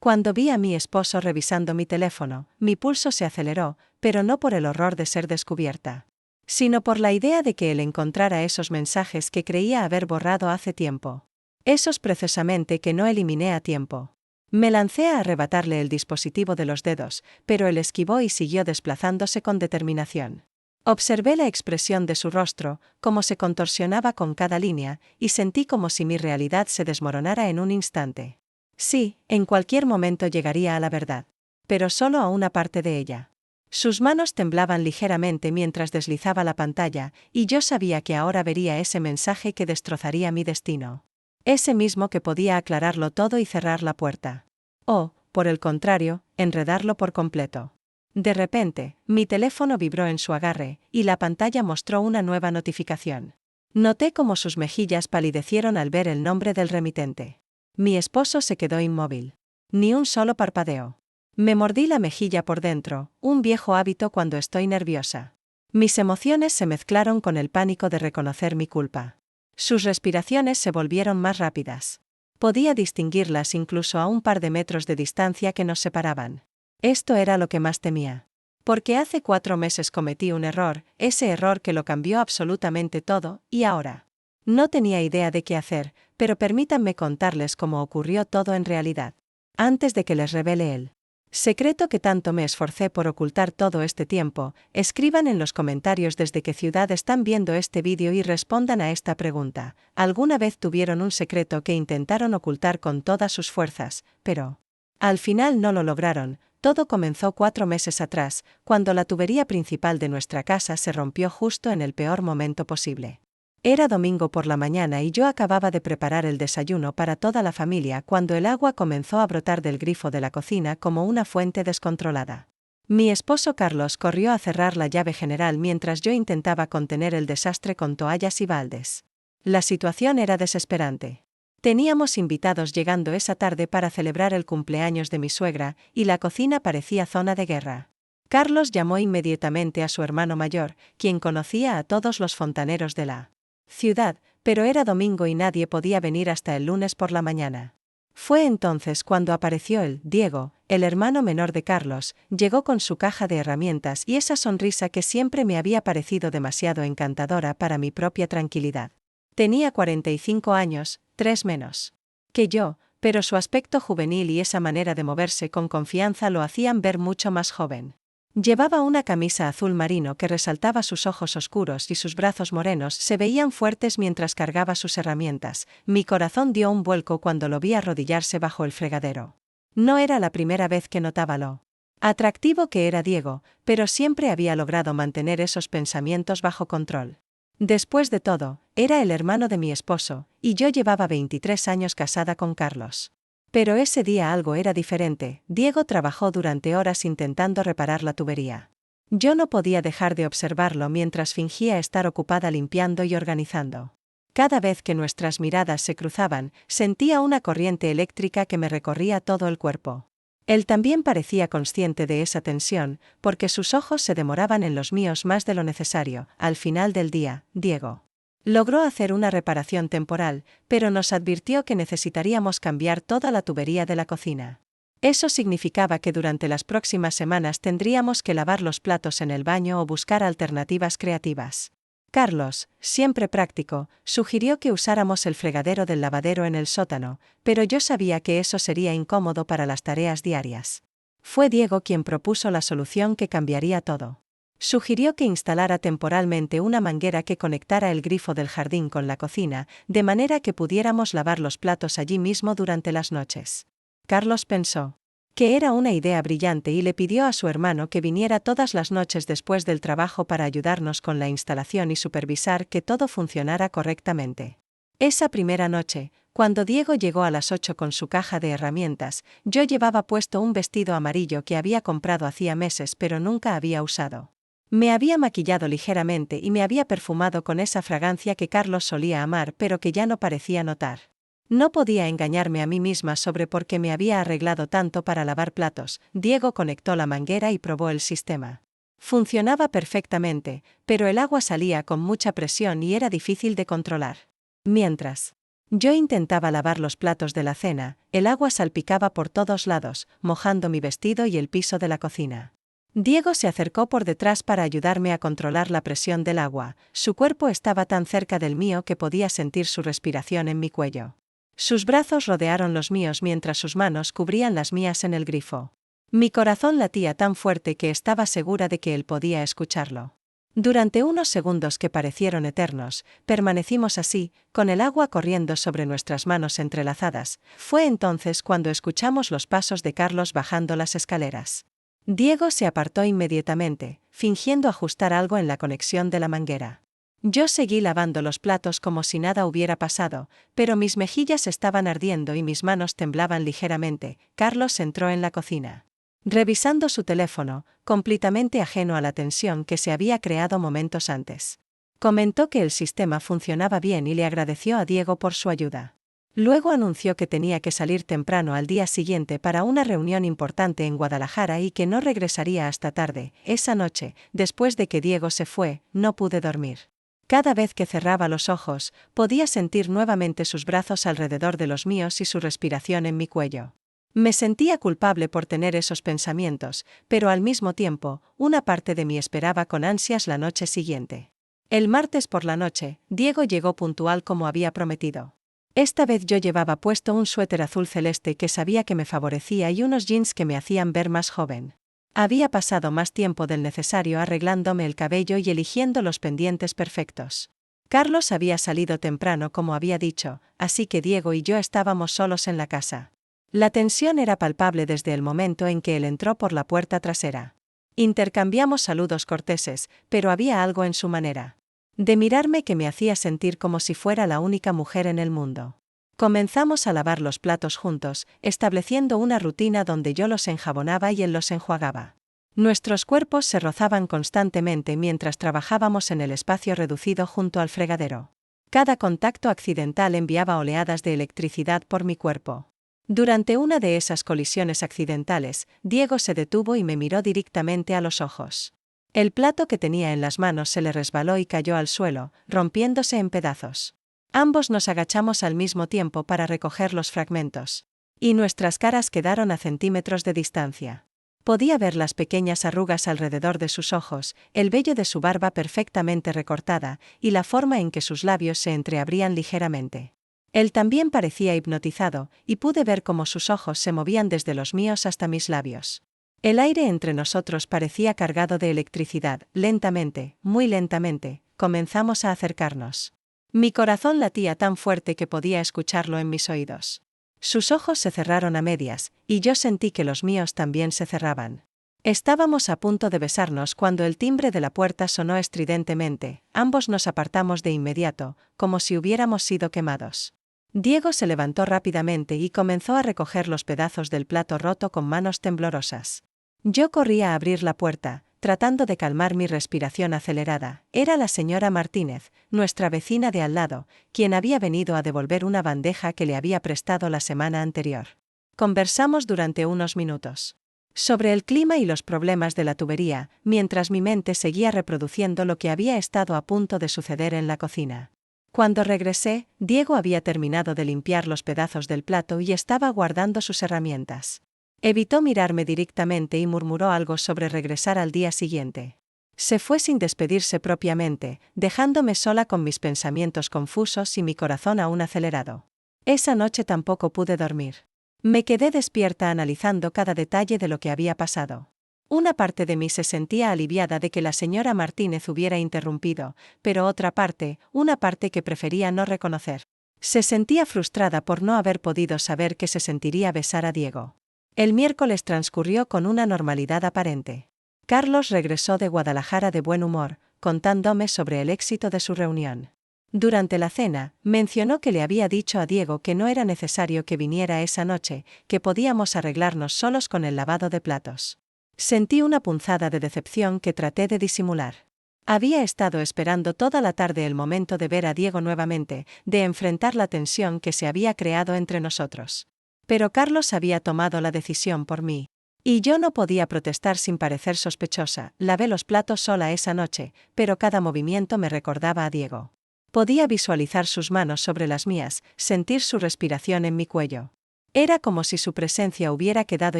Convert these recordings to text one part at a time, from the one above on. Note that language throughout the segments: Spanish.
Cuando vi a mi esposo revisando mi teléfono, mi pulso se aceleró, pero no por el horror de ser descubierta, sino por la idea de que él encontrara esos mensajes que creía haber borrado hace tiempo. Esos precisamente que no eliminé a tiempo. Me lancé a arrebatarle el dispositivo de los dedos, pero él esquivó y siguió desplazándose con determinación. Observé la expresión de su rostro, cómo se contorsionaba con cada línea, y sentí como si mi realidad se desmoronara en un instante. Sí, en cualquier momento llegaría a la verdad. Pero solo a una parte de ella. Sus manos temblaban ligeramente mientras deslizaba la pantalla, y yo sabía que ahora vería ese mensaje que destrozaría mi destino. Ese mismo que podía aclararlo todo y cerrar la puerta. O, por el contrario, enredarlo por completo. De repente, mi teléfono vibró en su agarre, y la pantalla mostró una nueva notificación. Noté cómo sus mejillas palidecieron al ver el nombre del remitente. Mi esposo se quedó inmóvil. Ni un solo parpadeo. Me mordí la mejilla por dentro, un viejo hábito cuando estoy nerviosa. Mis emociones se mezclaron con el pánico de reconocer mi culpa. Sus respiraciones se volvieron más rápidas. Podía distinguirlas incluso a un par de metros de distancia que nos separaban. Esto era lo que más temía. Porque hace 4 meses cometí un error, ese error que lo cambió absolutamente todo, y ahora. No tenía idea de qué hacer, pero permítanme contarles cómo ocurrió todo en realidad. Antes de que les revele el secreto que tanto me esforcé por ocultar todo este tiempo, escriban en los comentarios desde qué ciudad están viendo este vídeo y respondan a esta pregunta. ¿Alguna vez tuvieron un secreto que intentaron ocultar con todas sus fuerzas, pero al final no lo lograron? Todo comenzó 4 meses atrás, cuando la tubería principal de nuestra casa se rompió justo en el peor momento posible. Era domingo por la mañana y yo acababa de preparar el desayuno para toda la familia cuando el agua comenzó a brotar del grifo de la cocina como una fuente descontrolada. Mi esposo Carlos corrió a cerrar la llave general mientras yo intentaba contener el desastre con toallas y baldes. La situación era desesperante. Teníamos invitados llegando esa tarde para celebrar el cumpleaños de mi suegra, y la cocina parecía zona de guerra. Carlos llamó inmediatamente a su hermano mayor, quien conocía a todos los fontaneros de la ciudad, pero era domingo y nadie podía venir hasta el lunes por la mañana. Fue entonces cuando apareció Diego, el hermano menor de Carlos, llegó con su caja de herramientas y esa sonrisa que siempre me había parecido demasiado encantadora para mi propia tranquilidad. Tenía 45 años, 3 menos que yo, pero su aspecto juvenil y esa manera de moverse con confianza lo hacían ver mucho más joven. Llevaba una camisa azul marino que resaltaba sus ojos oscuros y sus brazos morenos se veían fuertes mientras cargaba sus herramientas. Mi corazón dio un vuelco cuando lo vi arrodillarse bajo el fregadero. No era la primera vez que notaba lo atractivo que era Diego, pero siempre había logrado mantener esos pensamientos bajo control. Después de todo, era el hermano de mi esposo, y yo llevaba 23 años casada con Carlos. Pero ese día algo era diferente. Diego trabajó durante horas intentando reparar la tubería. Yo no podía dejar de observarlo mientras fingía estar ocupada limpiando y organizando. Cada vez que nuestras miradas se cruzaban, sentía una corriente eléctrica que me recorría todo el cuerpo. Él también parecía consciente de esa tensión, porque sus ojos se demoraban en los míos más de lo necesario. Al final del día, Diego logró hacer una reparación temporal, pero nos advirtió que necesitaríamos cambiar toda la tubería de la cocina. Eso significaba que durante las próximas semanas tendríamos que lavar los platos en el baño o buscar alternativas creativas. Carlos, siempre práctico, sugirió que usáramos el fregadero del lavadero en el sótano, pero yo sabía que eso sería incómodo para las tareas diarias. Fue Diego quien propuso la solución que cambiaría todo. Sugirió que instalara temporalmente una manguera que conectara el grifo del jardín con la cocina, de manera que pudiéramos lavar los platos allí mismo durante las noches. Carlos pensó que era una idea brillante y le pidió a su hermano que viniera todas las noches después del trabajo para ayudarnos con la instalación y supervisar que todo funcionara correctamente. Esa primera noche, cuando Diego llegó a las 8 con su caja de herramientas, yo llevaba puesto un vestido amarillo que había comprado hacía meses pero nunca había usado. Me había maquillado ligeramente y me había perfumado con esa fragancia que Carlos solía amar pero que ya no parecía notar. No podía engañarme a mí misma sobre por qué me había arreglado tanto para lavar platos. Diego conectó la manguera y probó el sistema. Funcionaba perfectamente, pero el agua salía con mucha presión y era difícil de controlar. Mientras Yo intentaba lavar los platos de la cena, el agua salpicaba por todos lados, mojando mi vestido y el piso de la cocina. Diego se acercó por detrás para ayudarme a controlar la presión del agua, su cuerpo estaba tan cerca del mío que podía sentir su respiración en mi cuello. Sus brazos rodearon los míos mientras sus manos cubrían las mías en el grifo. Mi corazón latía tan fuerte que estaba segura de que él podía escucharlo. Durante unos segundos que parecieron eternos, permanecimos así, con el agua corriendo sobre nuestras manos entrelazadas. Fue entonces cuando escuchamos los pasos de Carlos bajando las escaleras. Diego se apartó inmediatamente, fingiendo ajustar algo en la conexión de la manguera. Yo seguí lavando los platos como si nada hubiera pasado, pero mis mejillas estaban ardiendo y mis manos temblaban ligeramente. Carlos entró en la cocina. Revisando su teléfono, completamente ajeno a la tensión que se había creado momentos antes. Comentó que el sistema funcionaba bien y le agradeció a Diego por su ayuda. Luego anunció que tenía que salir temprano al día siguiente para una reunión importante en Guadalajara y que no regresaría hasta tarde. Esa noche, después de que Diego se fue, no pude dormir. Cada vez que cerraba los ojos, podía sentir nuevamente sus brazos alrededor de los míos y su respiración en mi cuello. Me sentía culpable por tener esos pensamientos, pero al mismo tiempo, una parte de mí esperaba con ansias la noche siguiente. El martes por la noche, Diego llegó puntual como había prometido. Esta vez yo llevaba puesto un suéter azul celeste que sabía que me favorecía y unos jeans que me hacían ver más joven. Había pasado más tiempo del necesario arreglándome el cabello y eligiendo los pendientes perfectos. Carlos había salido temprano como había dicho, así que Diego y yo estábamos solos en la casa. La tensión era palpable desde el momento en que él entró por la puerta trasera. Intercambiamos saludos corteses, pero había algo en su manera de mirarme que me hacía sentir como si fuera la única mujer en el mundo. Comenzamos a lavar los platos juntos, estableciendo una rutina donde yo los enjabonaba y él los enjuagaba. Nuestros cuerpos se rozaban constantemente mientras trabajábamos en el espacio reducido junto al fregadero. Cada contacto accidental enviaba oleadas de electricidad por mi cuerpo. Durante una de esas colisiones accidentales, Diego se detuvo y me miró directamente a los ojos. El plato que tenía en las manos se le resbaló y cayó al suelo, rompiéndose en pedazos. Ambos nos agachamos al mismo tiempo para recoger los fragmentos. Y nuestras caras quedaron a centímetros de distancia. Podía ver las pequeñas arrugas alrededor de sus ojos, el vello de su barba perfectamente recortada, y la forma en que sus labios se entreabrían ligeramente. Él también parecía hipnotizado, y pude ver cómo sus ojos se movían desde los míos hasta mis labios. El aire entre nosotros parecía cargado de electricidad. Lentamente, muy lentamente, comenzamos a acercarnos. Mi corazón latía tan fuerte que podía escucharlo en mis oídos. Sus ojos se cerraron a medias, y yo sentí que los míos también se cerraban. Estábamos a punto de besarnos cuando el timbre de la puerta sonó estridentemente. Ambos nos apartamos de inmediato, como si hubiéramos sido quemados. Diego se levantó rápidamente y comenzó a recoger los pedazos del plato roto con manos temblorosas. Yo corrí a abrir la puerta, tratando de calmar mi respiración acelerada. Era la señora Martínez, nuestra vecina de al lado, quien había venido a devolver una bandeja que le había prestado la semana anterior. Conversamos durante unos minutos sobre el clima y los problemas de la tubería, mientras mi mente seguía reproduciendo lo que había estado a punto de suceder en la cocina. Cuando regresé, Diego había terminado de limpiar los pedazos del plato y estaba guardando sus herramientas. Evitó mirarme directamente y murmuró algo sobre regresar al día siguiente. Se fue sin despedirse propiamente, dejándome sola con mis pensamientos confusos y mi corazón aún acelerado. Esa noche tampoco pude dormir. Me quedé despierta analizando cada detalle de lo que había pasado. Una parte de mí se sentía aliviada de que la señora Martínez hubiera interrumpido, pero otra parte, una parte que prefería no reconocer, se sentía frustrada por no haber podido saber que se sentiría besar a Diego. El miércoles transcurrió con una normalidad aparente. Carlos regresó de Guadalajara de buen humor, contándome sobre el éxito de su reunión. Durante la cena, mencionó que le había dicho a Diego que no era necesario que viniera esa noche, que podíamos arreglarnos solos con el lavado de platos. Sentí una punzada de decepción que traté de disimular. Había estado esperando toda la tarde el momento de ver a Diego nuevamente, de enfrentar la tensión que se había creado entre nosotros. Pero Carlos había tomado la decisión por mí. Y yo no podía protestar sin parecer sospechosa. Lavé los platos sola esa noche, pero cada movimiento me recordaba a Diego. Podía visualizar sus manos sobre las mías, sentir su respiración en mi cuello. Era como si su presencia hubiera quedado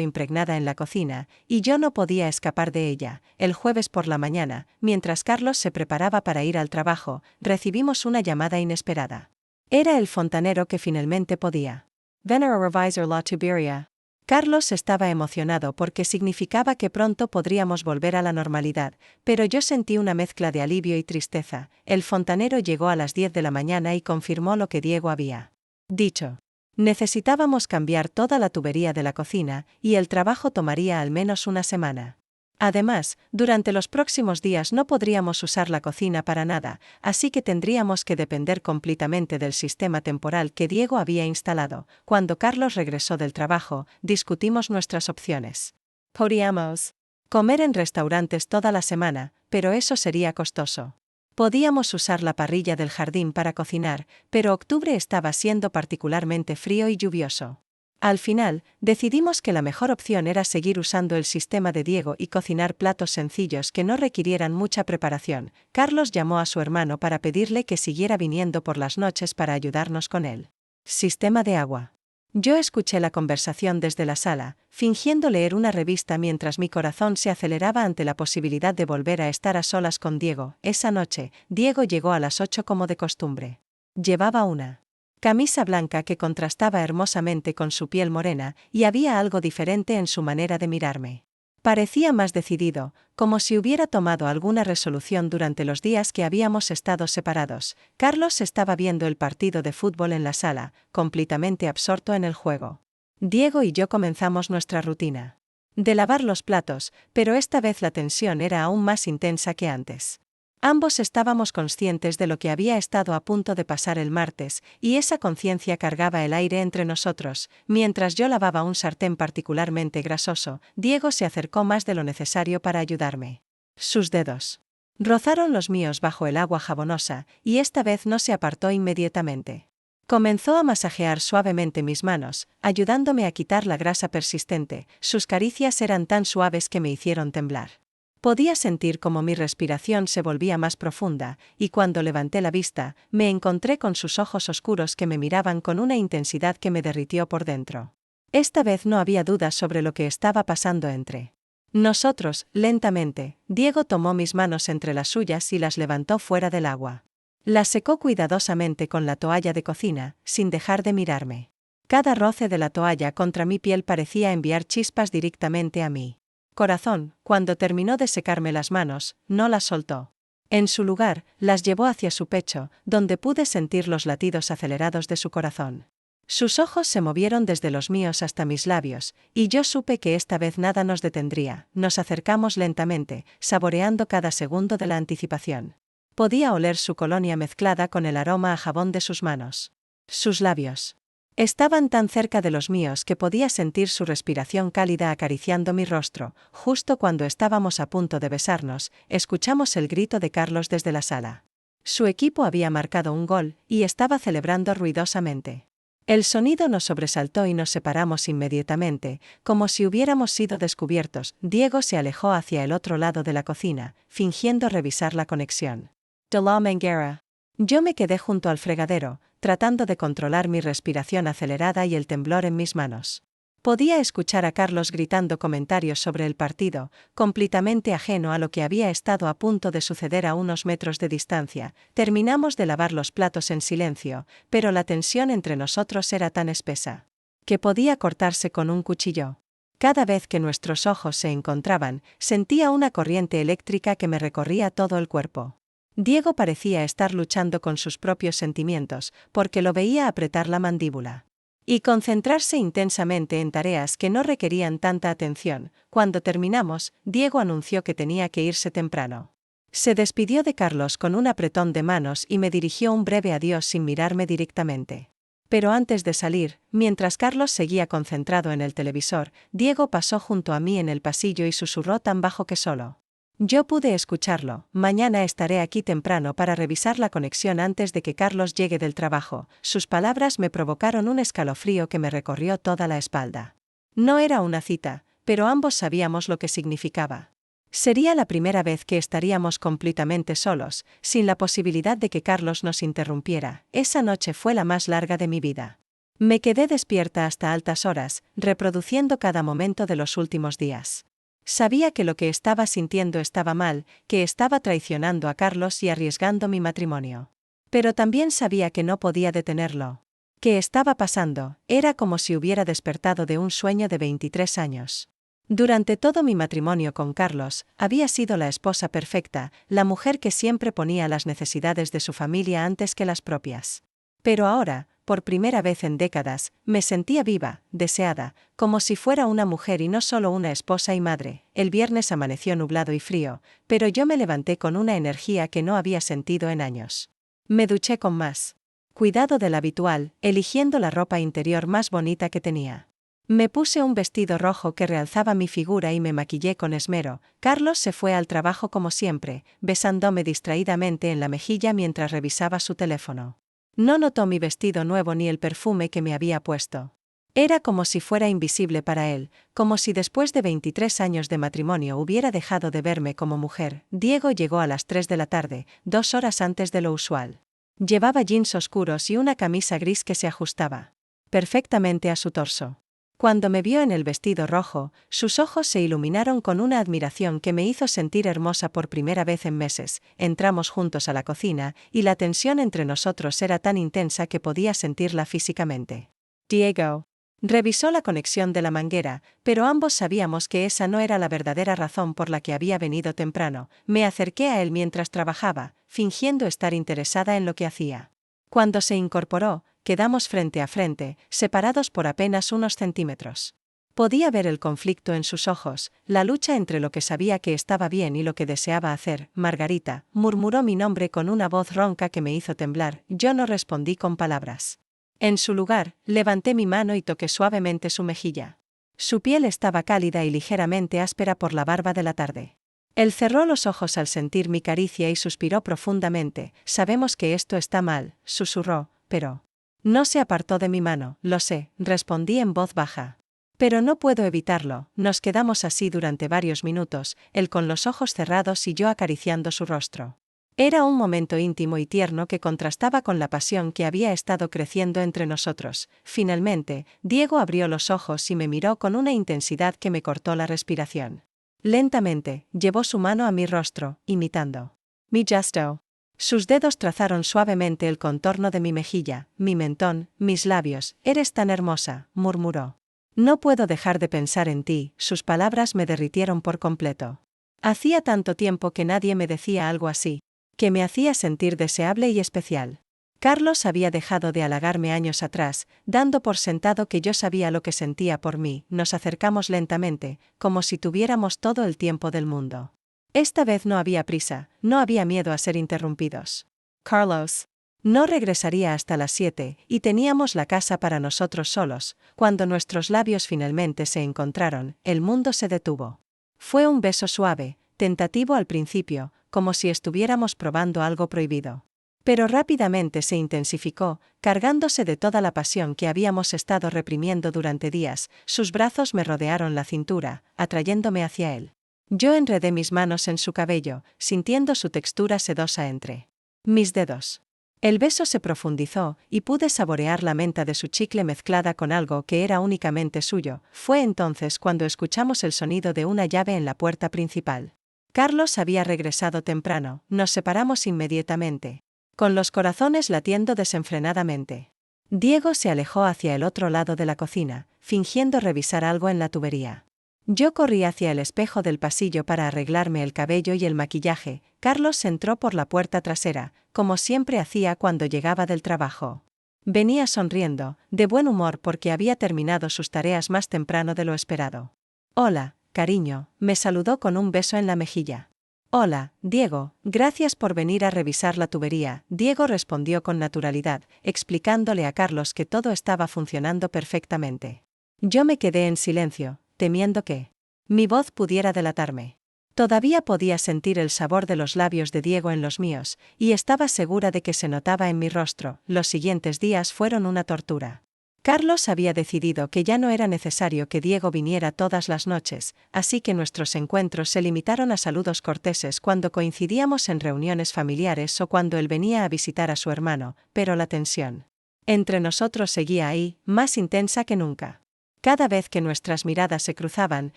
impregnada en la cocina, y yo no podía escapar de ella. El jueves por la mañana, mientras Carlos se preparaba para ir al trabajo, recibimos una llamada inesperada. Era el fontanero que finalmente podía. Venir a revisar la tubería. Carlos estaba emocionado porque significaba que pronto podríamos volver a la normalidad, pero yo sentí una mezcla de alivio y tristeza. El fontanero llegó a las 10 de la mañana y confirmó lo que Diego había dicho. Necesitábamos cambiar toda la tubería de la cocina, y el trabajo tomaría al menos una semana. Además, durante los próximos días no podríamos usar la cocina para nada, así que tendríamos que depender completamente del sistema temporal que Diego había instalado. Cuando Carlos regresó del trabajo, discutimos nuestras opciones. Podíamos comer en restaurantes toda la semana, pero eso sería costoso. Podíamos usar la parrilla del jardín para cocinar, pero octubre estaba siendo particularmente frío y lluvioso. Al final, decidimos que la mejor opción era seguir usando el sistema de Diego y cocinar platos sencillos que no requirieran mucha preparación. Carlos llamó a su hermano para pedirle que siguiera viniendo por las noches para ayudarnos con el sistema de agua. Yo escuché la conversación desde la sala, fingiendo leer una revista mientras mi corazón se aceleraba ante la posibilidad de volver a estar a solas con Diego. Esa noche, Diego llegó a las 8 como de costumbre. Llevaba una camisa blanca que contrastaba hermosamente con su piel morena, y había algo diferente en su manera de mirarme. Parecía más decidido, como si hubiera tomado alguna resolución durante los días que habíamos estado separados. Carlos estaba viendo el partido de fútbol en la sala, completamente absorto en el juego. Diego y yo comenzamos nuestra rutina de lavar los platos, pero esta vez la tensión era aún más intensa que antes. Ambos estábamos conscientes de lo que había estado a punto de pasar el martes, y esa conciencia cargaba el aire entre nosotros. Mientras yo lavaba un sartén particularmente grasoso, Diego se acercó más de lo necesario para ayudarme. Sus dedos rozaron los míos bajo el agua jabonosa, y esta vez no se apartó inmediatamente. Comenzó a masajear suavemente mis manos, ayudándome a quitar la grasa persistente. Sus caricias eran tan suaves que me hicieron temblar. Podía sentir cómo mi respiración se volvía más profunda, y cuando levanté la vista, me encontré con sus ojos oscuros que me miraban con una intensidad que me derritió por dentro. Esta vez no había dudas sobre lo que estaba pasando entre nosotros. Lentamente, Diego tomó mis manos entre las suyas y las levantó fuera del agua. Las secó cuidadosamente con la toalla de cocina, sin dejar de mirarme. Cada roce de la toalla contra mi piel parecía enviar chispas directamente a mí corazón. Cuando terminó de secarme las manos, no las soltó. En su lugar, las llevó hacia su pecho, donde pude sentir los latidos acelerados de su corazón. Sus ojos se movieron desde los míos hasta mis labios, y yo supe que esta vez nada nos detendría. Nos acercamos lentamente, saboreando cada segundo de la anticipación. Podía oler su colonia mezclada con el aroma a jabón de sus manos. Sus labios estaban tan cerca de los míos que podía sentir su respiración cálida acariciando mi rostro. Justo cuando estábamos a punto de besarnos, escuchamos el grito de Carlos desde la sala. Su equipo había marcado un gol, y estaba celebrando ruidosamente. El sonido nos sobresaltó y nos separamos inmediatamente, como si hubiéramos sido descubiertos. Diego se alejó hacia el otro lado de la cocina, fingiendo revisar la conexión de la manguera. Yo me quedé junto al fregadero, tratando de controlar mi respiración acelerada y el temblor en mis manos. Podía escuchar a Carlos gritando comentarios sobre el partido, completamente ajeno a lo que había estado a punto de suceder a unos metros de distancia. Terminamos de lavar los platos en silencio, pero la tensión entre nosotros era tan espesa que podía cortarse con un cuchillo. Cada vez que nuestros ojos se encontraban, sentía una corriente eléctrica que me recorría todo el cuerpo. Diego parecía estar luchando con sus propios sentimientos, porque lo veía apretar la mandíbula y concentrarse intensamente en tareas que no requerían tanta atención. Cuando terminamos, Diego anunció que tenía que irse temprano. Se despidió de Carlos con un apretón de manos y me dirigió un breve adiós sin mirarme directamente. Pero antes de salir, mientras Carlos seguía concentrado en el televisor, Diego pasó junto a mí en el pasillo y susurró tan bajo que solo yo pude escucharlo. Mañana estaré aquí temprano para revisar la conexión antes de que Carlos llegue del trabajo. Sus palabras me provocaron un escalofrío que me recorrió toda la espalda. No era una cita, pero ambos sabíamos lo que significaba. Sería la primera vez que estaríamos completamente solos, sin la posibilidad de que Carlos nos interrumpiera. Esa noche fue la más larga de mi vida. Me quedé despierta hasta altas horas, reproduciendo cada momento de los últimos días. Sabía que lo que estaba sintiendo estaba mal, que estaba traicionando a Carlos y arriesgando mi matrimonio. Pero también sabía que no podía detenerlo. ¿Qué estaba pasando? Era como si hubiera despertado de un sueño de 23 años. Durante todo mi matrimonio con Carlos, había sido la esposa perfecta, la mujer que siempre ponía las necesidades de su familia antes que las propias. Pero ahora, por primera vez en décadas, me sentía viva, deseada, como si fuera una mujer y no solo una esposa y madre. El viernes amaneció nublado y frío, pero yo me levanté con una energía que no había sentido en años. Me duché con más cuidado del habitual, eligiendo la ropa interior más bonita que tenía. Me puse un vestido rojo que realzaba mi figura y me maquillé con esmero. Carlos se fue al trabajo como siempre, besándome distraídamente en la mejilla mientras revisaba su teléfono. No notó mi vestido nuevo ni el perfume que me había puesto. Era como si fuera invisible para él, como si después de 23 años de matrimonio hubiera dejado de verme como mujer. Diego llegó a las 3 de la tarde, 2 horas antes de lo usual. Llevaba jeans oscuros y una camisa gris que se ajustaba perfectamente a su torso. Cuando me vio en el vestido rojo, sus ojos se iluminaron con una admiración que me hizo sentir hermosa por primera vez en meses. Entramos juntos a la cocina, y la tensión entre nosotros era tan intensa que podía sentirla físicamente. Diego revisó la conexión de la manguera, pero ambos sabíamos que esa no era la verdadera razón por la que había venido temprano. Me acerqué a él mientras trabajaba, fingiendo estar interesada en lo que hacía. Cuando se incorporó, quedamos frente a frente, separados por apenas unos centímetros. Podía ver el conflicto en sus ojos, la lucha entre lo que sabía que estaba bien y lo que deseaba hacer. Margarita, murmuró mi nombre con una voz ronca que me hizo temblar. Yo no respondí con palabras. En su lugar, levanté mi mano y toqué suavemente su mejilla. Su piel estaba cálida y ligeramente áspera por la barba de la tarde. Él cerró los ojos al sentir mi caricia y suspiró profundamente. Sabemos que esto está mal, susurró, pero... No se apartó de mi mano. Lo sé, respondí en voz baja. Pero no puedo evitarlo. Nos quedamos así durante varios minutos, él con los ojos cerrados y yo acariciando su rostro. Era un momento íntimo y tierno que contrastaba con la pasión que había estado creciendo entre nosotros. Finalmente, Diego abrió los ojos y me miró con una intensidad que me cortó la respiración. Lentamente, llevó su mano a mi rostro, imitando mi gesto. Sus dedos trazaron suavemente el contorno de mi mejilla, mi mentón, mis labios. Eres tan hermosa, murmuró. No puedo dejar de pensar en ti. Sus palabras me derritieron por completo. Hacía tanto tiempo que nadie me decía algo así, que me hacía sentir deseable y especial. Carlos había dejado de halagarme años atrás, dando por sentado que yo sabía lo que sentía por mí. Nos acercamos lentamente, como si tuviéramos todo el tiempo del mundo. Esta vez no había prisa, no había miedo a ser interrumpidos. Carlos no regresaría hasta las 7, y teníamos la casa para nosotros solos. Cuando nuestros labios finalmente se encontraron, el mundo se detuvo. Fue un beso suave, tentativo al principio, como si estuviéramos probando algo prohibido. Pero rápidamente se intensificó, cargándose de toda la pasión que habíamos estado reprimiendo durante días. Sus brazos me rodearon la cintura, atrayéndome hacia él. Yo enredé mis manos en su cabello, sintiendo su textura sedosa entre mis dedos. El beso se profundizó, y pude saborear la menta de su chicle mezclada con algo que era únicamente suyo. Fue entonces cuando escuchamos el sonido de una llave en la puerta principal. Carlos había regresado temprano. Nos separamos inmediatamente, con los corazones latiendo desenfrenadamente. Diego se alejó hacia el otro lado de la cocina, fingiendo revisar algo en la tubería. Yo corrí hacia el espejo del pasillo para arreglarme el cabello y el maquillaje. Carlos entró por la puerta trasera, como siempre hacía cuando llegaba del trabajo. Venía sonriendo, de buen humor porque había terminado sus tareas más temprano de lo esperado. Hola, cariño, me saludó con un beso en la mejilla. Hola, Diego, gracias por venir a revisar la tubería. Diego respondió con naturalidad, explicándole a Carlos que todo estaba funcionando perfectamente. Yo me quedé en silencio, temiendo que mi voz pudiera delatarme. Todavía podía sentir el sabor de los labios de Diego en los míos, y estaba segura de que se notaba en mi rostro. Los siguientes días fueron una tortura. Carlos había decidido que ya no era necesario que Diego viniera todas las noches, así que nuestros encuentros se limitaron a saludos corteses cuando coincidíamos en reuniones familiares o cuando él venía a visitar a su hermano, pero la tensión entre nosotros seguía ahí, más intensa que nunca. Cada vez que nuestras miradas se cruzaban,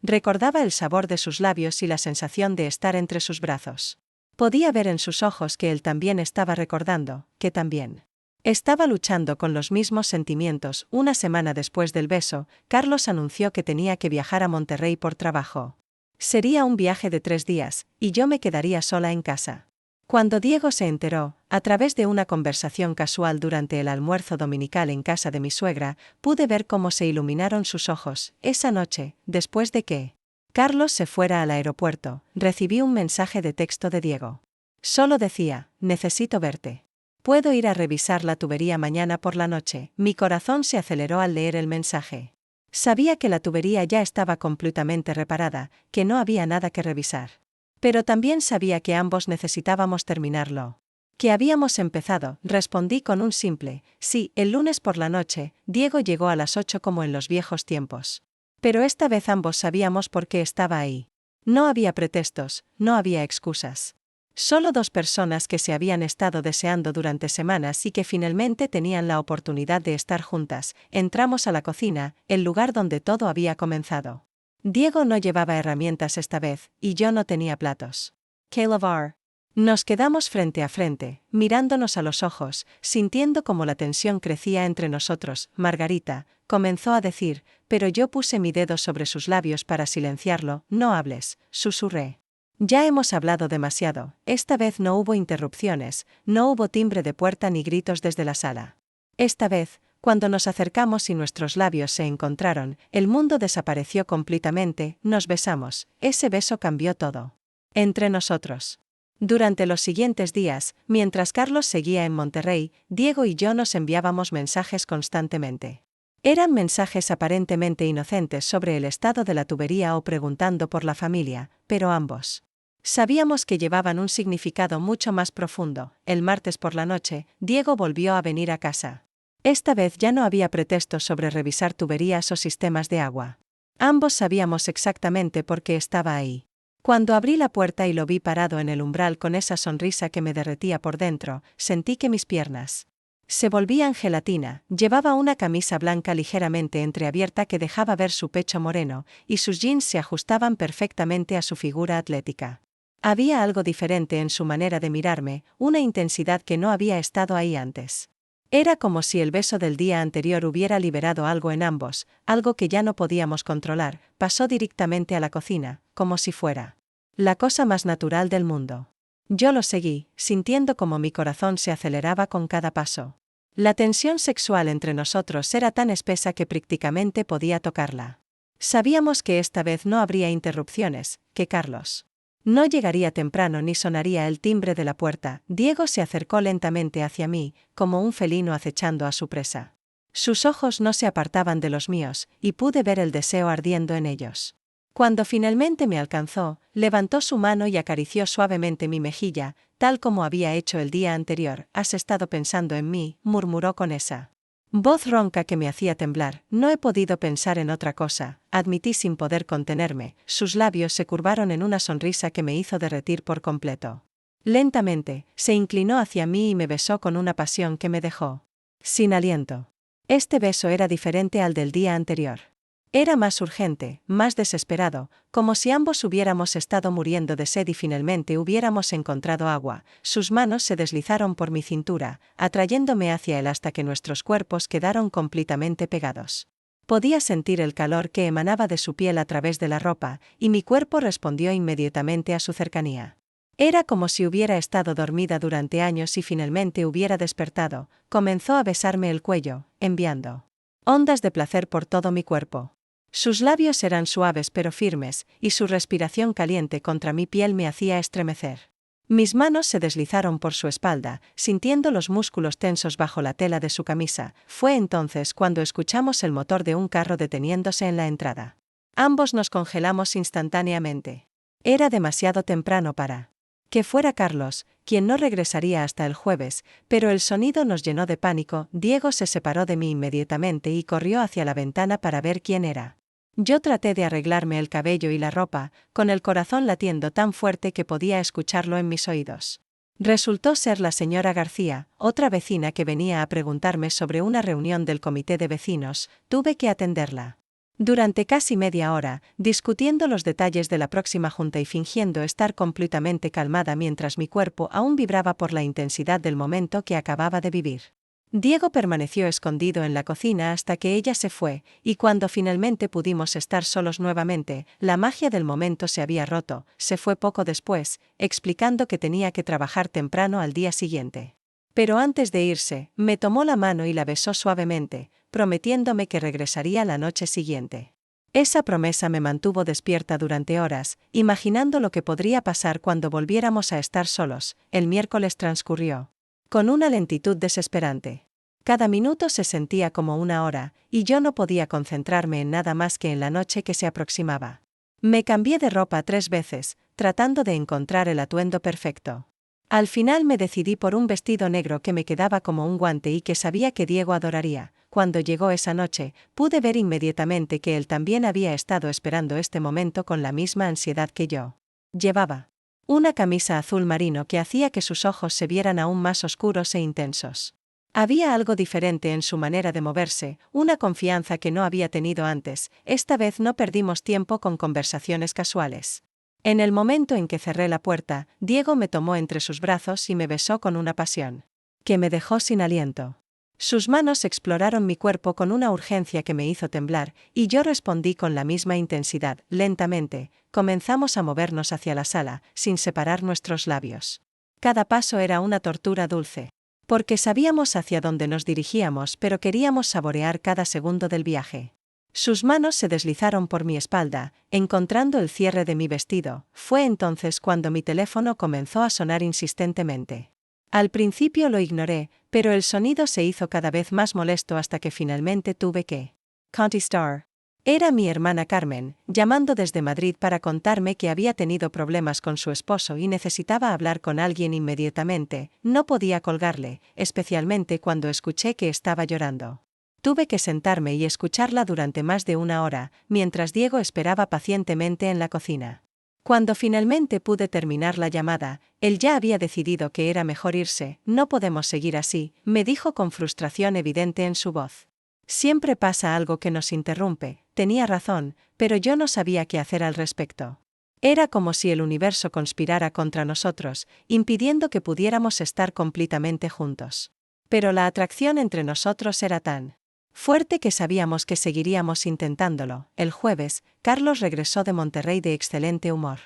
recordaba el sabor de sus labios y la sensación de estar entre sus brazos. Podía ver en sus ojos que él también estaba recordando, que también estaba luchando con los mismos sentimientos. Una semana después del beso, Carlos anunció que tenía que viajar a Monterrey por trabajo. Sería un viaje de 3 días, y yo me quedaría sola en casa. Cuando Diego se enteró, a través de una conversación casual durante el almuerzo dominical en casa de mi suegra, pude ver cómo se iluminaron sus ojos. Esa noche, después de que Carlos se fuera al aeropuerto, recibí un mensaje de texto de Diego. Solo decía: necesito verte. ¿Puedo ir a revisar la tubería mañana por la noche? Mi corazón se aceleró al leer el mensaje. Sabía que la tubería ya estaba completamente reparada, que no había nada que revisar. Pero también sabía que ambos necesitábamos terminarlo. ¿Que habíamos empezado? Respondí con un simple sí. El lunes por la noche, Diego llegó a las 8 como en los viejos tiempos. Pero esta vez ambos sabíamos por qué estaba ahí. No había pretextos, no había excusas. Solo 2 personas que se habían estado deseando durante semanas y que finalmente tenían la oportunidad de estar juntas. Entramos a la cocina, el lugar donde todo había comenzado. Diego no llevaba herramientas esta vez, y yo no tenía platos. ¿Qué lavar? Nos quedamos frente a frente, mirándonos a los ojos, sintiendo cómo la tensión crecía entre nosotros. Margarita, comenzó a decir, pero yo puse mi dedo sobre sus labios para silenciarlo. No hables, susurré. Ya hemos hablado demasiado. Esta vez no hubo interrupciones, no hubo timbre de puerta ni gritos desde la sala. Esta vez, cuando nos acercamos y nuestros labios se encontraron, el mundo desapareció completamente. Nos besamos. Ese beso cambió todo entre nosotros. Durante los siguientes días, mientras Carlos seguía en Monterrey, Diego y yo nos enviábamos mensajes constantemente. Eran mensajes aparentemente inocentes sobre el estado de la tubería o preguntando por la familia, pero ambos sabíamos que llevaban un significado mucho más profundo. El martes por la noche, Diego volvió a venir a casa. Esta vez ya no había pretextos sobre revisar tuberías o sistemas de agua. Ambos sabíamos exactamente por qué estaba ahí. Cuando abrí la puerta y lo vi parado en el umbral con esa sonrisa que me derretía por dentro, sentí que mis piernas se volvían gelatina. Llevaba una camisa blanca ligeramente entreabierta que dejaba ver su pecho moreno, y sus jeans se ajustaban perfectamente a su figura atlética. Había algo diferente en su manera de mirarme, una intensidad que no había estado ahí antes. Era como si el beso del día anterior hubiera liberado algo en ambos, algo que ya no podíamos controlar. Pasó directamente a la cocina, como si fuera la cosa más natural del mundo. Yo lo seguí, sintiendo como mi corazón se aceleraba con cada paso. La tensión sexual entre nosotros era tan espesa que prácticamente podía tocarla. Sabíamos que esta vez no habría interrupciones, que Carlos no llegaría temprano ni sonaría el timbre de la puerta. Diego se acercó lentamente hacia mí, como un felino acechando a su presa. Sus ojos no se apartaban de los míos, y pude ver el deseo ardiendo en ellos. Cuando finalmente me alcanzó, levantó su mano y acarició suavemente mi mejilla, tal como había hecho el día anterior. ¿Has estado pensando en mí?, murmuró con esa voz ronca que me hacía temblar. No he podido pensar en otra cosa, admití sin poder contenerme. Sus labios se curvaron en una sonrisa que me hizo derretir por completo. Lentamente, se inclinó hacia mí y me besó con una pasión que me dejó sin aliento. Este beso era diferente al del día anterior. Era más urgente, más desesperado, como si ambos hubiéramos estado muriendo de sed y finalmente hubiéramos encontrado agua. Sus manos se deslizaron por mi cintura, atrayéndome hacia él hasta que nuestros cuerpos quedaron completamente pegados. Podía sentir el calor que emanaba de su piel a través de la ropa, y mi cuerpo respondió inmediatamente a su cercanía. Era como si hubiera estado dormida durante años y finalmente hubiera despertado. Comenzó a besarme el cuello, enviando ondas de placer por todo mi cuerpo. Sus labios eran suaves pero firmes, y su respiración caliente contra mi piel me hacía estremecer. Mis manos se deslizaron por su espalda, sintiendo los músculos tensos bajo la tela de su camisa. Fue entonces cuando escuchamos el motor de un carro deteniéndose en la entrada. Ambos nos congelamos instantáneamente. Era demasiado temprano para Que fuera Carlos, quien no regresaría hasta el jueves, pero el sonido nos llenó de pánico. Diego se separó de mí inmediatamente y corrió hacia la ventana para ver quién era. Yo traté de arreglarme el cabello y la ropa, con el corazón latiendo tan fuerte que podía escucharlo en mis oídos. Resultó ser la señora García, otra vecina que venía a preguntarme sobre una reunión del comité de vecinos. Tuve que atenderla. Durante casi media hora, discutiendo los detalles de la próxima junta y fingiendo estar completamente calmada mientras mi cuerpo aún vibraba por la intensidad del momento que acababa de vivir. Diego permaneció escondido en la cocina hasta que ella se fue, y cuando finalmente pudimos estar solos nuevamente, la magia del momento se había roto. Se fue poco después, explicando que tenía que trabajar temprano al día siguiente. Pero antes de irse, me tomó la mano y la besó suavemente, prometiéndome que regresaría la noche siguiente. Esa promesa me mantuvo despierta durante horas, imaginando lo que podría pasar cuando volviéramos a estar solos. El miércoles transcurrió con una lentitud desesperante. Cada minuto se sentía como una hora, y yo no podía concentrarme en nada más que en la noche que se aproximaba. Me cambié de ropa 3 veces, tratando de encontrar el atuendo perfecto. Al final me decidí por un vestido negro que me quedaba como un guante y que sabía que Diego adoraría. Cuando llegó esa noche, pude ver inmediatamente que él también había estado esperando este momento con la misma ansiedad que yo. Llevaba una camisa azul marino que hacía que sus ojos se vieran aún más oscuros e intensos. Había algo diferente en su manera de moverse, una confianza que no había tenido antes. Esta vez no perdimos tiempo con conversaciones casuales. En el momento en que cerré la puerta, Diego me tomó entre sus brazos y me besó con una pasión que me dejó sin aliento. Sus manos exploraron mi cuerpo con una urgencia que me hizo temblar, y yo respondí con la misma intensidad. Lentamente, comenzamos a movernos hacia la sala, sin separar nuestros labios. Cada paso era una tortura dulce. Porque sabíamos hacia dónde nos dirigíamos, pero queríamos saborear cada segundo del viaje. Sus manos se deslizaron por mi espalda, encontrando el cierre de mi vestido. Fue entonces cuando mi teléfono comenzó a sonar insistentemente. Al principio lo ignoré, pero el sonido se hizo cada vez más molesto hasta que finalmente tuve que contestar. Era mi hermana Carmen, llamando desde Madrid para contarme que había tenido problemas con su esposo y necesitaba hablar con alguien inmediatamente. No podía colgarle, especialmente cuando escuché que estaba llorando. Tuve que sentarme y escucharla durante más de una hora, mientras Diego esperaba pacientemente en la cocina. Cuando finalmente pude terminar la llamada, él ya había decidido que era mejor irse. No podemos seguir así, me dijo con frustración evidente en su voz. Siempre pasa algo que nos interrumpe. Tenía razón, pero yo no sabía qué hacer al respecto. Era como si el universo conspirara contra nosotros, impidiendo que pudiéramos estar completamente juntos. Pero la atracción entre nosotros era tan fuerte que sabíamos que seguiríamos intentándolo. El jueves, Carlos regresó de Monterrey de excelente humor.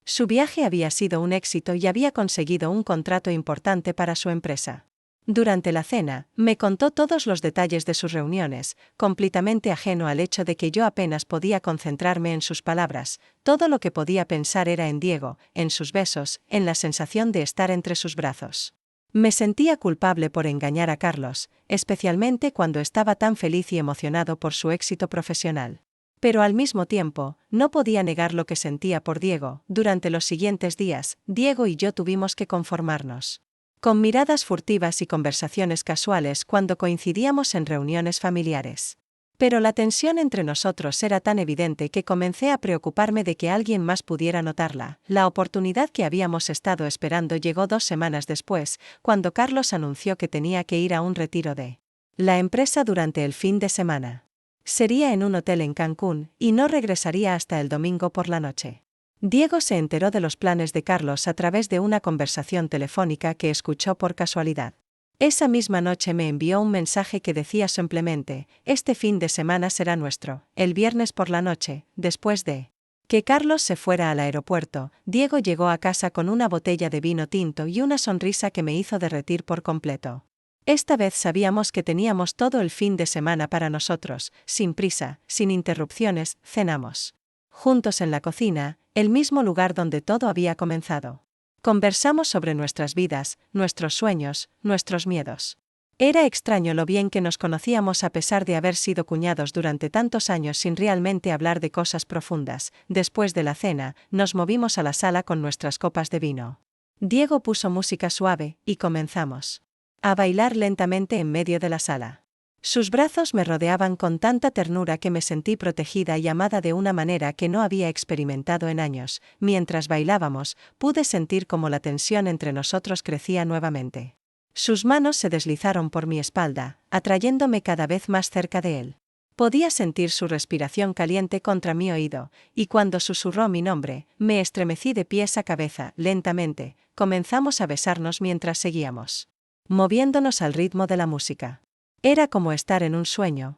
Su viaje había sido un éxito y había conseguido un contrato importante para su empresa. Durante la cena, me contó todos los detalles de sus reuniones, completamente ajeno al hecho de que yo apenas podía concentrarme en sus palabras. Todo lo que podía pensar era en Diego, en sus besos, en la sensación de estar entre sus brazos. Me sentía culpable por engañar a Carlos, especialmente cuando estaba tan feliz y emocionado por su éxito profesional. Pero al mismo tiempo, no podía negar lo que sentía por Diego. Durante los siguientes días, Diego y yo tuvimos que conformarnos con miradas furtivas y conversaciones casuales cuando coincidíamos en reuniones familiares. Pero la tensión entre nosotros era tan evidente que comencé a preocuparme de que alguien más pudiera notarla. La oportunidad que habíamos estado esperando llegó 2 semanas después, cuando Carlos anunció que tenía que ir a un retiro de la empresa durante el fin de semana. Sería en un hotel en Cancún, y no regresaría hasta el domingo por la noche. Diego se enteró de los planes de Carlos a través de una conversación telefónica que escuchó por casualidad. Esa misma noche me envió un mensaje que decía simplemente: este fin de semana será nuestro. El viernes por la noche, después de que Carlos se fuera al aeropuerto, Diego llegó a casa con una botella de vino tinto y una sonrisa que me hizo derretir por completo. Esta vez sabíamos que teníamos todo el fin de semana para nosotros, sin prisa, sin interrupciones. Cenamos juntos en la cocina, el mismo lugar donde todo había comenzado. Conversamos sobre nuestras vidas, nuestros sueños, nuestros miedos. Era extraño lo bien que nos conocíamos a pesar de haber sido cuñados durante tantos años sin realmente hablar de cosas profundas. Después de la cena, nos movimos a la sala con nuestras copas de vino. Diego puso música suave, y comenzamos a bailar lentamente en medio de la sala. Sus brazos me rodeaban con tanta ternura que me sentí protegida y amada de una manera que no había experimentado en años. Mientras bailábamos, pude sentir cómo la tensión entre nosotros crecía nuevamente. Sus manos se deslizaron por mi espalda, atrayéndome cada vez más cerca de él. Podía sentir su respiración caliente contra mi oído, y cuando susurró mi nombre, me estremecí de pies a cabeza. Lentamente, comenzamos a besarnos mientras seguíamos moviéndonos al ritmo de la música. Era como estar en un sueño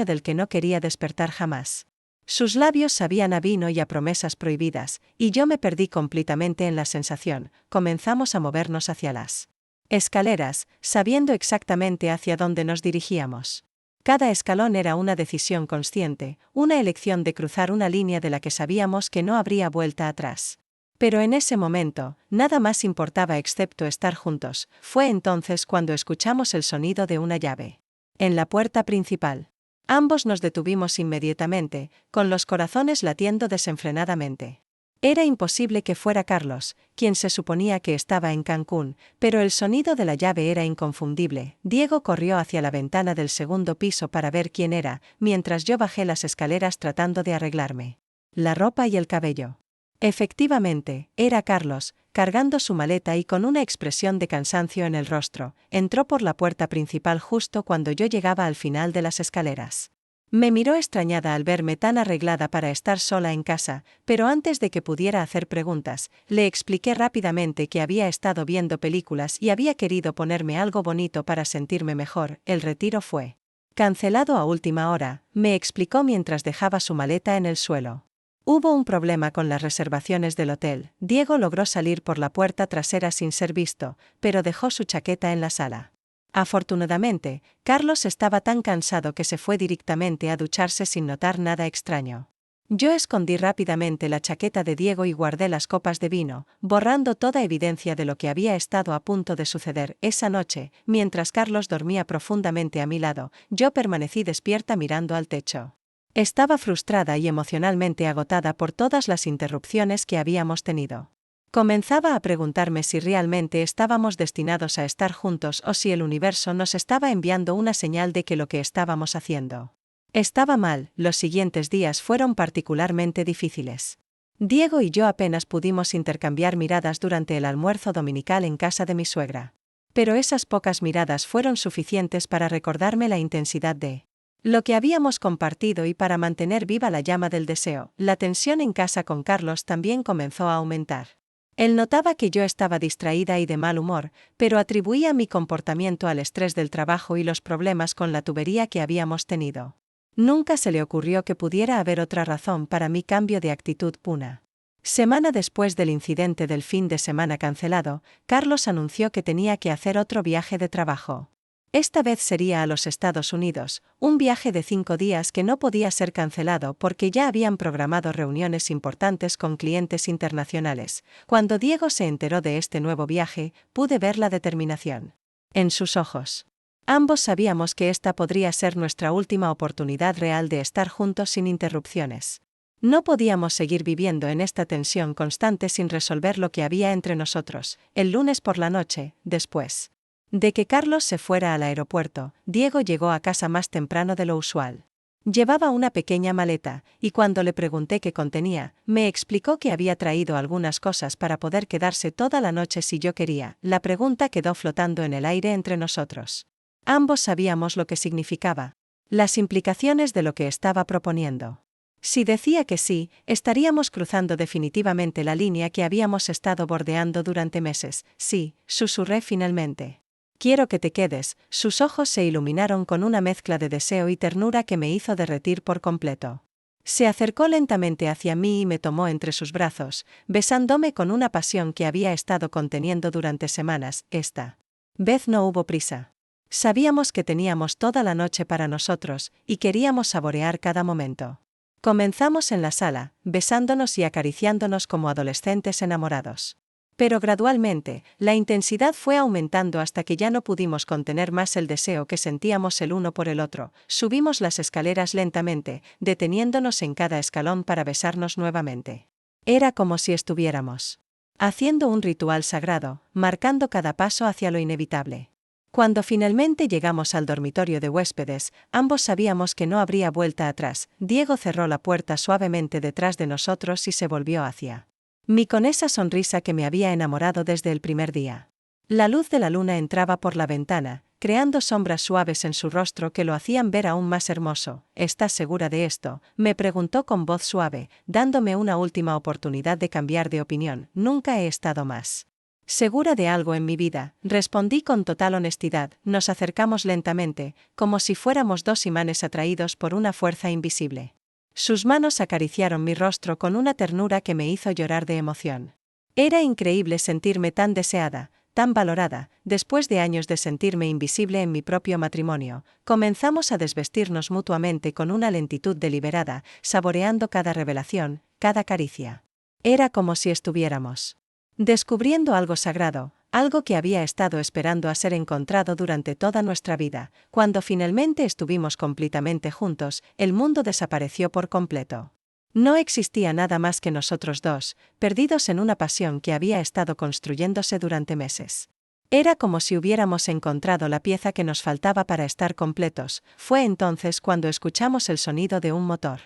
del que no quería despertar jamás. Sus labios sabían a vino y a promesas prohibidas, y yo me perdí completamente en la sensación. Comenzamos a movernos hacia las escaleras, sabiendo exactamente hacia dónde nos dirigíamos. Cada escalón era una decisión consciente, una elección de cruzar una línea de la que sabíamos que no habría vuelta atrás. Pero en ese momento, nada más importaba excepto estar juntos. Fue entonces cuando escuchamos el sonido de una llave en la puerta principal. Ambos nos detuvimos inmediatamente, con los corazones latiendo desenfrenadamente. Era imposible que fuera Carlos, quien se suponía que estaba en Cancún, pero el sonido de la llave era inconfundible. Diego corrió hacia la ventana del segundo piso para ver quién era, mientras yo bajé las escaleras tratando de arreglarme la ropa y el cabello. Efectivamente, era Carlos, cargando su maleta y con una expresión de cansancio en el rostro. Entró por la puerta principal justo cuando yo llegaba al final de las escaleras. Me miró extrañada al verme tan arreglada para estar sola en casa, pero antes de que pudiera hacer preguntas, le expliqué rápidamente que había estado viendo películas y había querido ponerme algo bonito para sentirme mejor. El retiro fue cancelado a última hora, me explicó mientras dejaba su maleta en el suelo. Hubo un problema con las reservaciones del hotel. Diego logró salir por la puerta trasera sin ser visto, pero dejó su chaqueta en la sala. Afortunadamente, Carlos estaba tan cansado que se fue directamente a ducharse sin notar nada extraño. Yo escondí rápidamente la chaqueta de Diego y guardé las copas de vino, borrando toda evidencia de lo que había estado a punto de suceder esa noche. Mientras Carlos dormía profundamente a mi lado, yo permanecí despierta mirando al techo. Estaba frustrada y emocionalmente agotada por todas las interrupciones que habíamos tenido. Comenzaba a preguntarme si realmente estábamos destinados a estar juntos o si el universo nos estaba enviando una señal de que lo que estábamos haciendo estaba mal. Los siguientes días fueron particularmente difíciles. Diego y yo apenas pudimos intercambiar miradas durante el almuerzo dominical en casa de mi suegra. Pero esas pocas miradas fueron suficientes para recordarme la intensidad de lo que habíamos compartido y para mantener viva la llama del deseo. La tensión en casa con Carlos también comenzó a aumentar. Él notaba que yo estaba distraída y de mal humor, pero atribuía mi comportamiento al estrés del trabajo y los problemas con la tubería que habíamos tenido. Nunca se le ocurrió que pudiera haber otra razón para mi cambio de actitud. Una semana después del incidente del fin de semana cancelado, Carlos anunció que tenía que hacer otro viaje de trabajo. Esta vez sería a los Estados Unidos, un viaje de 5 días que no podía ser cancelado porque ya habían programado reuniones importantes con clientes internacionales. Cuando Diego se enteró de este nuevo viaje, pude ver la determinación en sus ojos. Ambos sabíamos que esta podría ser nuestra última oportunidad real de estar juntos sin interrupciones. No podíamos seguir viviendo en esta tensión constante sin resolver lo que había entre nosotros. El lunes por la noche, después de que Carlos se fuera al aeropuerto, Diego llegó a casa más temprano de lo usual. Llevaba una pequeña maleta, y cuando le pregunté qué contenía, me explicó que había traído algunas cosas para poder quedarse toda la noche si yo quería. La pregunta quedó flotando en el aire entre nosotros. Ambos sabíamos lo que significaba, las implicaciones de lo que estaba proponiendo. Si decía que sí, estaríamos cruzando definitivamente la línea que habíamos estado bordeando durante meses. Sí, susurré finalmente. Quiero que te quedes. Sus ojos se iluminaron con una mezcla de deseo y ternura que me hizo derretir por completo. Se acercó lentamente hacia mí y me tomó entre sus brazos, besándome con una pasión que había estado conteniendo durante semanas. Esta vez no hubo prisa. Sabíamos que teníamos toda la noche para nosotros, y queríamos saborear cada momento. Comenzamos en la sala, besándonos y acariciándonos como adolescentes enamorados. Pero gradualmente, la intensidad fue aumentando hasta que ya no pudimos contener más el deseo que sentíamos el uno por el otro. Subimos las escaleras lentamente, deteniéndonos en cada escalón para besarnos nuevamente. Era como si estuviéramos haciendo un ritual sagrado, marcando cada paso hacia lo inevitable. Cuando finalmente llegamos al dormitorio de huéspedes, ambos sabíamos que no habría vuelta atrás. Diego cerró la puerta suavemente detrás de nosotros y se volvió hacia mí con esa sonrisa que me había enamorado desde el primer día. La luz de la luna entraba por la ventana, creando sombras suaves en su rostro que lo hacían ver aún más hermoso. ¿Estás segura de esto?, me preguntó con voz suave, dándome una última oportunidad de cambiar de opinión. Nunca he estado más segura de algo en mi vida, respondí con total honestidad. Nos acercamos lentamente, como si fuéramos dos imanes atraídos por una fuerza invisible. Sus manos acariciaron mi rostro con una ternura que me hizo llorar de emoción. Era increíble sentirme tan deseada, tan valorada. Después de años de sentirme invisible en mi propio matrimonio, comenzamos a desvestirnos mutuamente con una lentitud deliberada, saboreando cada revelación, cada caricia. Era como si estuviéramos descubriendo algo sagrado, algo que había estado esperando a ser encontrado durante toda nuestra vida. Cuando finalmente estuvimos completamente juntos, el mundo desapareció por completo. No existía nada más que nosotros dos, perdidos en una pasión que había estado construyéndose durante meses. Era como si hubiéramos encontrado la pieza que nos faltaba para estar completos. Fue entonces cuando escuchamos el sonido de un motor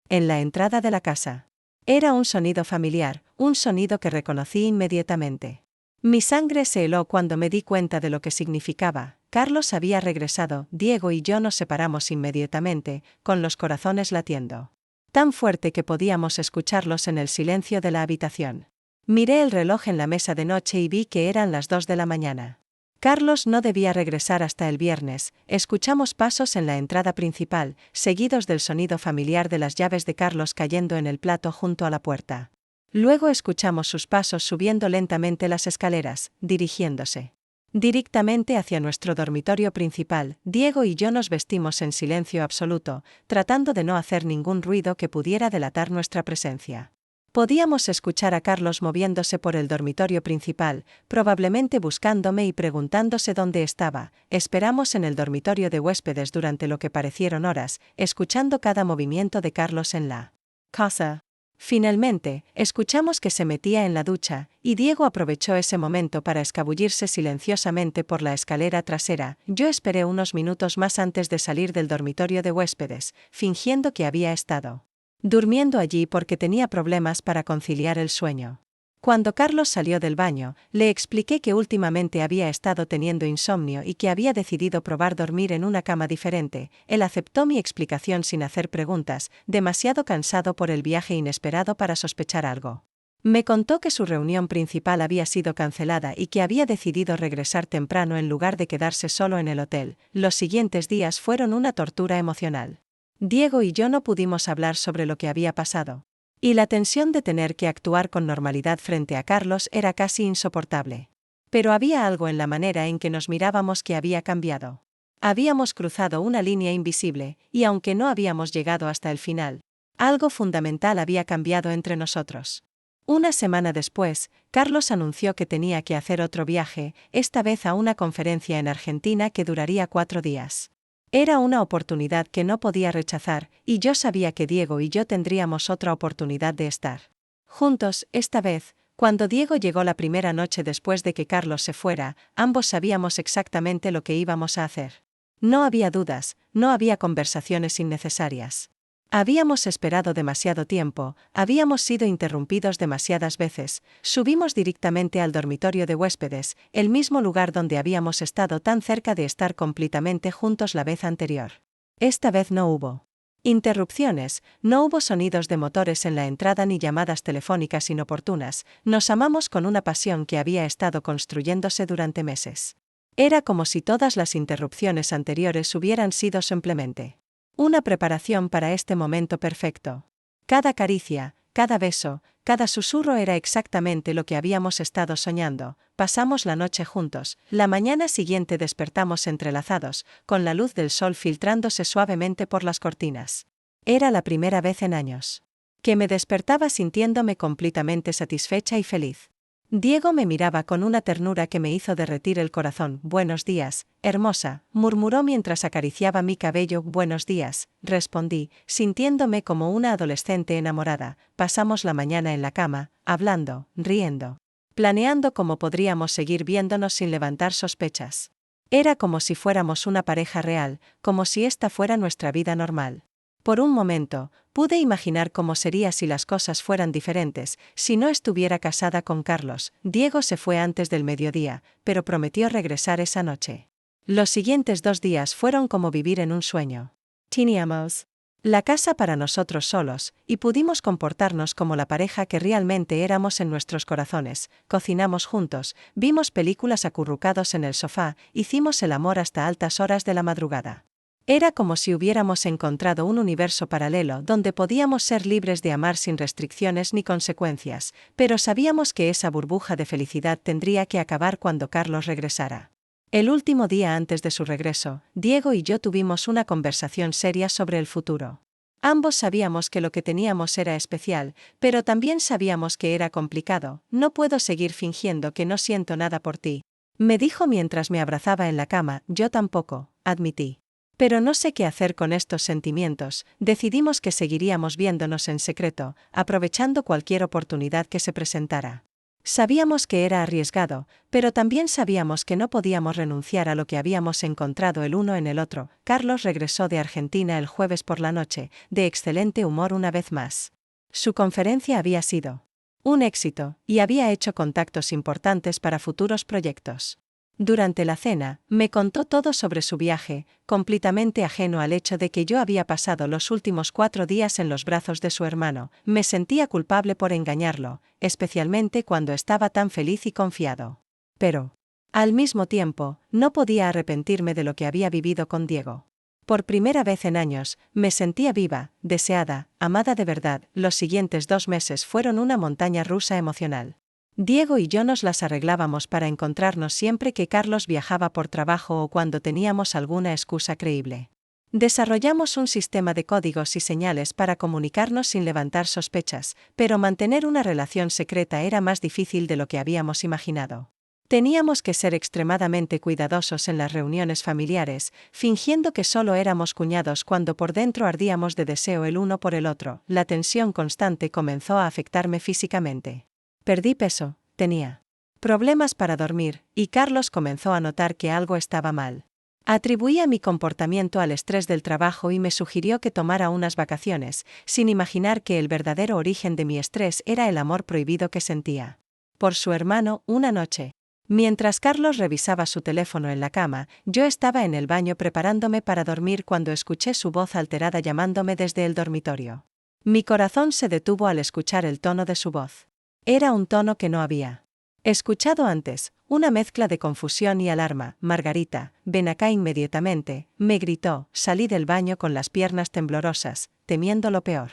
en la entrada de la casa. Era un sonido familiar, un sonido que reconocí inmediatamente. Mi sangre se heló cuando me di cuenta de lo que significaba. Carlos había regresado. Diego y yo nos separamos inmediatamente, con los corazones latiendo tan fuerte que podíamos escucharlos en el silencio de la habitación. Miré el reloj en la mesa de noche y vi que eran las 2 de la mañana. Carlos no debía regresar hasta el viernes. Escuchamos pasos en la entrada principal, seguidos del sonido familiar de las llaves de Carlos cayendo en el plato junto a la puerta. Luego escuchamos sus pasos subiendo lentamente las escaleras, dirigiéndose directamente hacia nuestro dormitorio principal. Diego y yo nos vestimos en silencio absoluto, tratando de no hacer ningún ruido que pudiera delatar nuestra presencia. Podíamos escuchar a Carlos moviéndose por el dormitorio principal, probablemente buscándome y preguntándose dónde estaba. Esperamos en el dormitorio de huéspedes durante lo que parecieron horas, escuchando cada movimiento de Carlos en la casa. Finalmente, escuchamos que se metía en la ducha, y Diego aprovechó ese momento para escabullirse silenciosamente por la escalera trasera. Yo esperé unos minutos más antes de salir del dormitorio de huéspedes, fingiendo que había estado durmiendo allí porque tenía problemas para conciliar el sueño. Cuando Carlos salió del baño, le expliqué que últimamente había estado teniendo insomnio y que había decidido probar dormir en una cama diferente. Él aceptó mi explicación sin hacer preguntas, demasiado cansado por el viaje inesperado para sospechar algo. Me contó que su reunión principal había sido cancelada y que había decidido regresar temprano en lugar de quedarse solo en el hotel. Los siguientes días fueron una tortura emocional. Diego y yo no pudimos hablar sobre lo que había pasado. Y la tensión de tener que actuar con normalidad frente a Carlos era casi insoportable. Pero había algo en la manera en que nos mirábamos que había cambiado. Habíamos cruzado una línea invisible, y aunque no habíamos llegado hasta el final, algo fundamental había cambiado entre nosotros. Una semana después, Carlos anunció que tenía que hacer otro viaje, esta vez a una conferencia en Argentina que duraría 4 días. Era una oportunidad que no podía rechazar, y yo sabía que Diego y yo tendríamos otra oportunidad de estar juntos. Esta vez, cuando Diego llegó la primera noche después de que Carlos se fuera, ambos sabíamos exactamente lo que íbamos a hacer. No había dudas, no había conversaciones innecesarias. Habíamos esperado demasiado tiempo, habíamos sido interrumpidos demasiadas veces. Subimos directamente al dormitorio de huéspedes, el mismo lugar donde habíamos estado tan cerca de estar completamente juntos la vez anterior. Esta vez no hubo interrupciones, no hubo sonidos de motores en la entrada ni llamadas telefónicas inoportunas. Nos amamos con una pasión que había estado construyéndose durante meses. Era como si todas las interrupciones anteriores hubieran sido simplemente una preparación para este momento perfecto. Cada caricia, cada beso, cada susurro era exactamente lo que habíamos estado soñando. Pasamos la noche juntos. La mañana siguiente despertamos entrelazados, con la luz del sol filtrándose suavemente por las cortinas. Era la primera vez en años que me despertaba sintiéndome completamente satisfecha y feliz. Diego me miraba con una ternura que me hizo derretir el corazón. «Buenos días, hermosa», murmuró mientras acariciaba mi cabello. «Buenos días», respondí, sintiéndome como una adolescente enamorada. Pasamos la mañana en la cama, hablando, riendo, planeando cómo podríamos seguir viéndonos sin levantar sospechas. Era como si fuéramos una pareja real, como si esta fuera nuestra vida normal. Por un momento, pude imaginar cómo sería si las cosas fueran diferentes, si no estuviera casada con Carlos. Diego se fue antes del mediodía, pero prometió regresar esa noche. Los siguientes 2 días fueron como vivir en un sueño. Teníamos la casa para nosotros solos, y pudimos comportarnos como la pareja que realmente éramos en nuestros corazones. Cocinamos juntos, vimos películas acurrucados en el sofá, hicimos el amor hasta altas horas de la madrugada. Era como si hubiéramos encontrado un universo paralelo donde podíamos ser libres de amar sin restricciones ni consecuencias, pero sabíamos que esa burbuja de felicidad tendría que acabar cuando Carlos regresara. El último día antes de su regreso, Diego y yo tuvimos una conversación seria sobre el futuro. Ambos sabíamos que lo que teníamos era especial, pero también sabíamos que era complicado. No puedo seguir fingiendo que no siento nada por ti, me dijo mientras me abrazaba en la cama. Yo tampoco, admití. Pero no sé qué hacer con estos sentimientos. Decidimos que seguiríamos viéndonos en secreto, aprovechando cualquier oportunidad que se presentara. Sabíamos que era arriesgado, pero también sabíamos que no podíamos renunciar a lo que habíamos encontrado el uno en el otro. Carlos regresó de Argentina el jueves por la noche, de excelente humor una vez más. Su conferencia había sido un éxito, y había hecho contactos importantes para futuros proyectos. Durante la cena, me contó todo sobre su viaje, completamente ajeno al hecho de que yo había pasado los últimos 4 días en los brazos de su hermano. Me sentía culpable por engañarlo, especialmente cuando estaba tan feliz y confiado. Pero, al mismo tiempo, no podía arrepentirme de lo que había vivido con Diego. Por primera vez en años, me sentía viva, deseada, amada de verdad. Los siguientes 2 meses fueron una montaña rusa emocional. Diego y yo nos las arreglábamos para encontrarnos siempre que Carlos viajaba por trabajo o cuando teníamos alguna excusa creíble. Desarrollamos un sistema de códigos y señales para comunicarnos sin levantar sospechas, pero mantener una relación secreta era más difícil de lo que habíamos imaginado. Teníamos que ser extremadamente cuidadosos en las reuniones familiares, fingiendo que solo éramos cuñados cuando por dentro ardíamos de deseo el uno por el otro. La tensión constante comenzó a afectarme físicamente. Perdí peso, tenía problemas para dormir, y Carlos comenzó a notar que algo estaba mal. Atribuía mi comportamiento al estrés del trabajo y me sugirió que tomara unas vacaciones, sin imaginar que el verdadero origen de mi estrés era el amor prohibido que sentía por su hermano. Una noche, mientras Carlos revisaba su teléfono en la cama, yo estaba en el baño preparándome para dormir cuando escuché su voz alterada llamándome desde el dormitorio. Mi corazón se detuvo al escuchar el tono de su voz. Era un tono que no había escuchado antes, una mezcla de confusión y alarma. Margarita, ven acá inmediatamente, me gritó. Salí del baño con las piernas temblorosas, temiendo lo peor.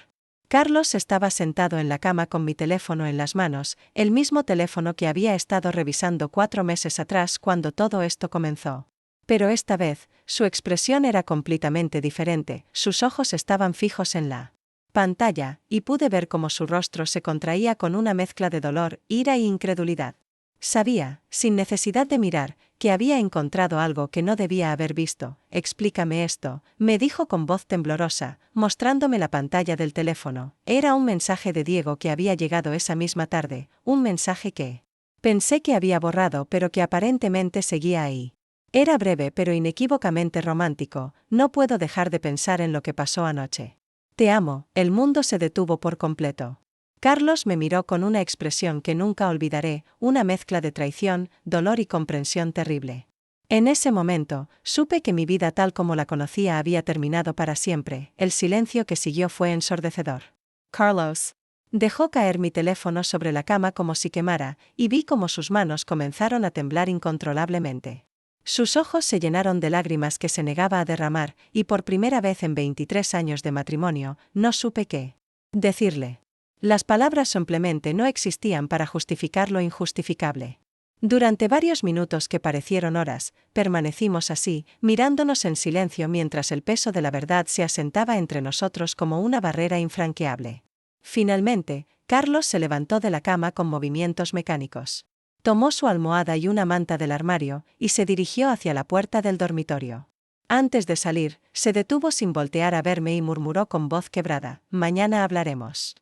Carlos estaba sentado en la cama con mi teléfono en las manos, el mismo teléfono que había estado revisando 4 meses atrás cuando todo esto comenzó. Pero esta vez, su expresión era completamente diferente. Sus ojos estaban fijos en la pantalla, y pude ver cómo su rostro se contraía con una mezcla de dolor, ira e incredulidad. Sabía, sin necesidad de mirar, que había encontrado algo que no debía haber visto. Explícame esto, me dijo con voz temblorosa, mostrándome la pantalla del teléfono. Era un mensaje de Diego que había llegado esa misma tarde, un mensaje que pensé que había borrado pero que aparentemente seguía ahí. Era breve pero inequívocamente romántico. No puedo dejar de pensar en lo que pasó anoche. Te amo. El mundo se detuvo por completo. Carlos me miró con una expresión que nunca olvidaré, una mezcla de traición, dolor y comprensión terrible. En ese momento, supe que mi vida tal como la conocía había terminado para siempre. El silencio que siguió fue ensordecedor. Carlos dejó caer mi teléfono sobre la cama como si quemara, y vi cómo sus manos comenzaron a temblar incontrolablemente. Sus ojos se llenaron de lágrimas que se negaba a derramar, y por primera vez en 23 años de matrimonio, no supe qué decirle. Las palabras simplemente no existían para justificar lo injustificable. Durante varios minutos que parecieron horas, permanecimos así, mirándonos en silencio mientras el peso de la verdad se asentaba entre nosotros como una barrera infranqueable. Finalmente, Carlos se levantó de la cama con movimientos mecánicos. Tomó su almohada y una manta del armario, y se dirigió hacia la puerta del dormitorio. Antes de salir, se detuvo sin voltear a verme y murmuró con voz quebrada: mañana hablaremos.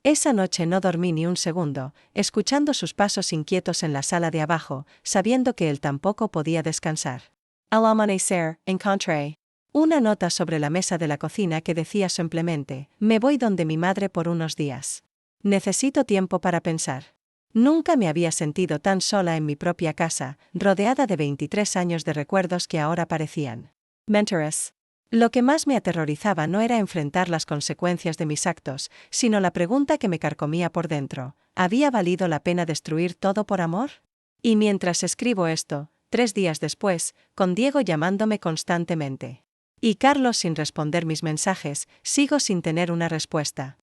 Esa noche no dormí ni un segundo, escuchando sus pasos inquietos en la sala de abajo, sabiendo que él tampoco podía descansar. Al amanecer, encontré una nota sobre la mesa de la cocina que decía simplemente: me voy donde mi madre por unos días. Necesito tiempo para pensar. Nunca me había sentido tan sola en mi propia casa, rodeada de 23 años de recuerdos que ahora parecían mentores. Lo que más me aterrorizaba no era enfrentar las consecuencias de mis actos, sino la pregunta que me carcomía por dentro: ¿había valido la pena destruir todo por amor? Y mientras escribo esto, 3 días después, con Diego llamándome constantemente y Carlos sin responder mis mensajes, sigo sin tener una respuesta.